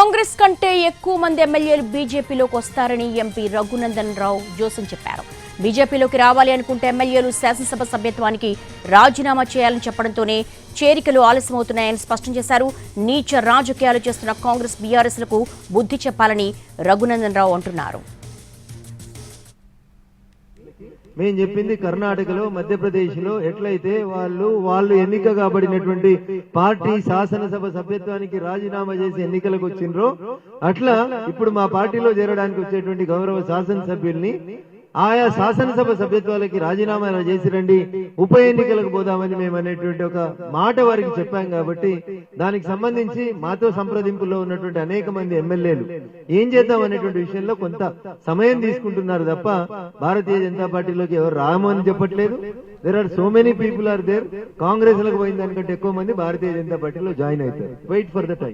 కాంగ్రెస్ కంటే ఎక్కువ మంది ఎమ్మెల్యేలు బీజేపీలోకి వస్తారని ఎంపీ రఘునందన్ రావు జోసన్ చెప్పారు. బీజేపీలోకి రావాలి అనుకుంటే ఎమ్మెల్యేలు శాసనసభ సభ్యత్వానికి రాజీనామా చేయాలని చెప్పడంతోనే చేరికలు ఆలస్యమవుతున్నాయని స్పష్టం చేశారు. నీచ రాజకీయాలు చేస్తున్న కాంగ్రెస్ బీఆర్ఎస్లకు బుద్ధి చెప్పాలని రఘునందన్ రావు అంటున్నారు. మేము చెప్పింది కర్ణాటకలో మధ్యప్రదేశ్లో ఎట్లయితే వాళ్ళు ఎన్నిక కాబడినటువంటి పార్టీ శాసనసభ సభ్యత్వానికి రాజీనామా చేసి ఎన్నికలకు వచ్చిండ్రో అట్లా ఇప్పుడు మా పార్టీలో చేరడానికి వచ్చేటువంటి గౌరవ శాసనసభ్యుల్ని ఆయా శాసనసభ సభ్యత్వాలకి రాజీనామా చేసి రండి, ఉప ఎన్నికలకు పోదామని మేము అనేటువంటి ఒక మాట వారికి చెప్పాం. కాబట్టి దానికి సంబంధించి మాతో సంప్రదింపుల్లో ఉన్నటువంటి అనేక మంది ఎమ్మెల్యేలు ఏం చేద్దాం అనేటువంటి విషయంలో కొంత సమయం తీసుకుంటున్నారు తప్ప భారతీయ జనతా పార్టీలోకి ఎవరు రామని చెప్పట్లేదు. There are so many people are there. Congress లకు పోయిన దానికంటే ఎక్కువ మంది భారతీయ జనతా పార్టీలో జాయిన్ అవుతారు. Wait for the time.